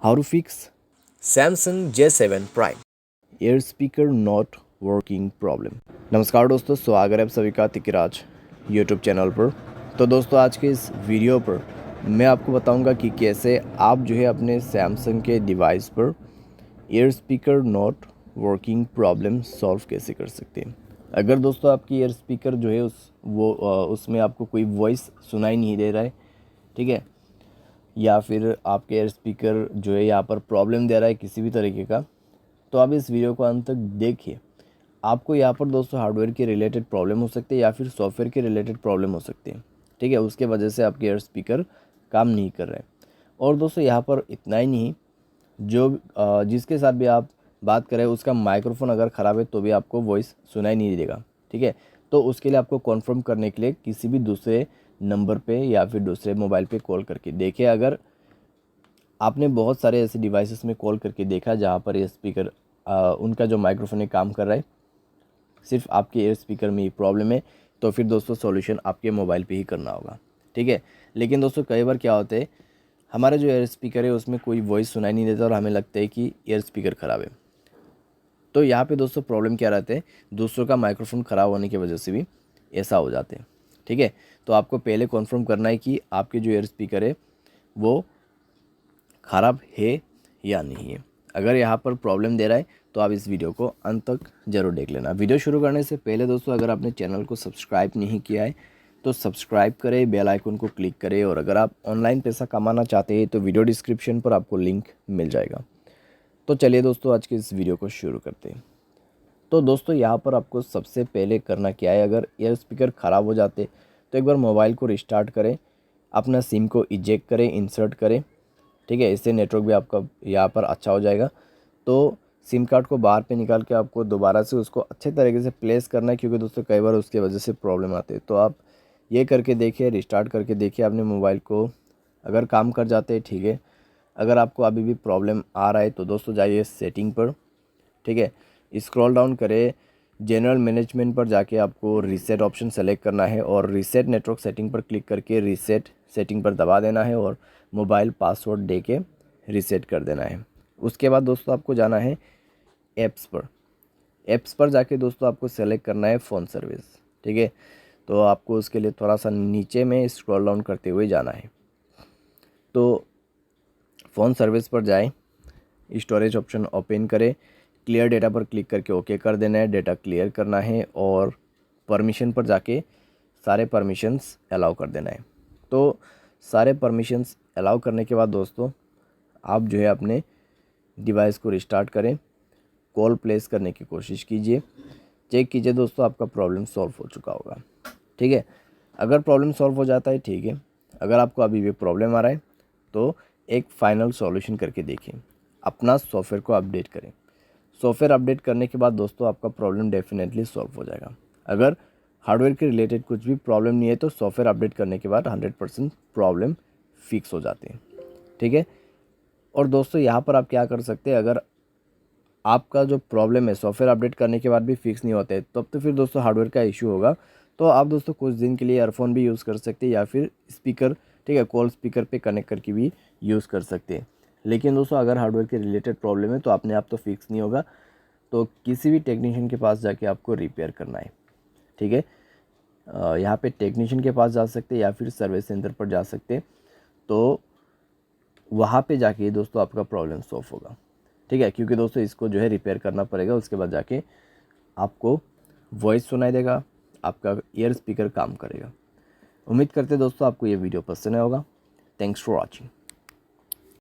How to fix Samsung J7 Prime। Air speaker not working problem. नमस्कार दोस्तों, स्वागत है आप सभी का तिकिराज यूट्यूब चैनल पर। तो दोस्तों, आज के इस वीडियो पर मैं आपको बताऊंगा कि कैसे आप जो है अपने सैमसंग के डिवाइस पर air speaker not working problem solve कैसे कर सकते हैं। अगर दोस्तों आपकी एयर स्पीकर जो है उसमें आपको कोई वॉइस सुनाई नहीं दे रहा है, ठीक है, या फिर आपके एयर स्पीकर जो है यहाँ पर प्रॉब्लम दे रहा है किसी भी तरीके का, तो आप इस वीडियो को अंत तक देखिए। आपको यहाँ पर दोस्तों हार्डवेयर के रिलेटेड प्रॉब्लम हो सकती है या फिर सॉफ्टवेयर के रिलेटेड प्रॉब्लम हो सकती है, ठीक है। उसके वजह से आपके एयर स्पीकर काम नहीं कर रहे हैं। और दोस्तों यहाँ पर इतना ही नहीं, जो जिसके साथ भी आप बात करें उसका माइक्रोफोन अगर ख़राब है तो भी आपको वॉइस सुनाई नहीं देगा, ठीक है। तो उसके लिए आपको कॉन्फर्म करने के लिए किसी भी दूसरे नंबर पे या फिर दूसरे मोबाइल पे कॉल करके देखिए। अगर आपने बहुत सारे ऐसे डिवाइसेस में कॉल करके देखा जहाँ पर ये स्पीकर उनका जो माइक्रोफोन है काम कर रहा है, सिर्फ आपके एयर स्पीकर में ही प्रॉब्लम है, तो फिर दोस्तों सॉल्यूशन आपके मोबाइल पे ही करना होगा, ठीक है। लेकिन दोस्तों कई बार क्या होता है, हमारा जो एयर स्पीकर है उसमें कोई वॉइस सुनाई नहीं देता और हमें लगता है कि एयर स्पीकर ख़राब है। तो यहाँ पे दोस्तों प्रॉब्लम क्या रहता है, दूसरों का माइक्रोफोन ख़राब होने की वजह से भी ऐसा हो जाते हैं, ठीक है। तो आपको पहले कन्फर्म करना है कि आपके जो एयर स्पीकर है वो ख़राब है या नहीं है। अगर यहाँ पर प्रॉब्लम दे रहा है तो आप इस वीडियो को अंत तक ज़रूर देख लेना। वीडियो शुरू करने से पहले दोस्तों, अगर आपने चैनल को सब्सक्राइब नहीं किया है तो सब्सक्राइब करें, बेल आइकन को क्लिक करें, और अगर आप ऑनलाइन पैसा कमाना चाहते हैं तो वीडियो डिस्क्रिप्शन पर आपको लिंक मिल जाएगा। तो चलिए दोस्तों, आज के इस वीडियो को शुरू करते हैं। तो दोस्तों यहाँ पर आपको सबसे पहले करना क्या है, अगर एयर स्पीकर ख़राब हो जाते तो एक बार मोबाइल को रिस्टार्ट करें, अपना सिम को इजेक्ट करें, इंसर्ट करें, ठीक है। इससे नेटवर्क भी आपका यहाँ पर अच्छा हो जाएगा। तो सिम कार्ड को बाहर पे निकाल के आपको दोबारा से उसको अच्छे तरीके से प्लेस करना है, क्योंकि दोस्तों कई बार उसकी वजह से प्रॉब्लम आती है। तो आप ये करके देखिए, रिस्टार्ट करके देखिए अपने मोबाइल को, अगर काम कर जाते हैं ठीक है। अगर आपको अभी भी प्रॉब्लम आ रहा है तो दोस्तों जाइए सेटिंग पर, ठीक है, स्क्रॉल डाउन करें, जनरल मैनेजमेंट पर जाके आपको रीसेट ऑप्शन सेलेक्ट करना है और रीसेट नेटवर्क सेटिंग पर क्लिक करके रीसेट सेटिंग पर दबा देना है और मोबाइल पासवर्ड दे के रीसेट कर देना है। उसके बाद दोस्तों आपको जाना है ऐप्स पर। ऐप्स पर जाके दोस्तों आपको सेलेक्ट करना है फ़ोन सर्विस, ठीक है। तो आपको उसके लिए थोड़ा सा नीचे में स्क्रॉल डाउन करते हुए जाना है। तो फ़ोन सर्विस पर जाएं, स्टोरेज ऑप्शन ओपन करें, क्लियर डेटा पर क्लिक करके ओके कर देना है, डेटा क्लियर करना है और परमिशन पर जाके सारे परमिशंस अलाउ कर देना है। तो सारे परमिशंस अलाउ करने के बाद दोस्तों आप जो है अपने डिवाइस को रिस्टार्ट करें, कॉल प्लेस करने की कोशिश कीजिए, चेक कीजिए दोस्तों आपका प्रॉब्लम सॉल्व हो चुका होगा, ठीक है। अगर प्रॉब्लम सॉल्व हो जाता है ठीक है, अगर आपको अभी भी प्रॉब्लम आ रहा है तो एक फाइनल सॉल्यूशन करके देखिए, अपना सॉफ्टवेयर को अपडेट करें। सॉफ्टवेयर अपडेट करने के बाद दोस्तों आपका प्रॉब्लम डेफिनेटली सॉल्व हो जाएगा। अगर हार्डवेयर के रिलेटेड कुछ भी प्रॉब्लम नहीं है तो सॉफ्टवेयर अपडेट करने के बाद 100% प्रॉब्लम फिक्स हो जाती है, ठीक है। और दोस्तों यहाँ पर आप क्या कर सकते हैं, अगर आपका जो प्रॉब्लम है सॉफ्टवेयर अपडेट करने के बाद भी फिक्स नहीं होता है तब तो फिर दोस्तों हार्डवेयर का इशू होगा। तो आप दोस्तों कुछ दिन के लिए ईयरफोन भी यूज़ कर सकते हैं या फिर स्पीकर, ठीक है, कॉल स्पीकर पे कनेक्ट करके भी यूज़ कर सकते हैं। लेकिन दोस्तों अगर हार्डवेयर के रिलेटेड प्रॉब्लम है तो अपने आप तो फिक्स नहीं होगा, तो किसी भी टेक्नीशियन के पास जाके आपको रिपेयर करना है, ठीक है। यहाँ पे टेक्नीशियन के पास जा सकते हैं या फिर सर्विस सेंटर पर जा सकते हैं। तो वहाँ पे जाके दोस्तों आपका प्रॉब्लम सॉल्व होगा, ठीक है, क्योंकि दोस्तों इसको जो है रिपेयर करना पड़ेगा। उसके बाद जाके आपको वॉइस सुनाई देगा, आपका ईयर स्पीकर काम करेगा। उम्मीद करते हैं दोस्तों आपको ये वीडियो पसंद आया होगा। Thanks for watching.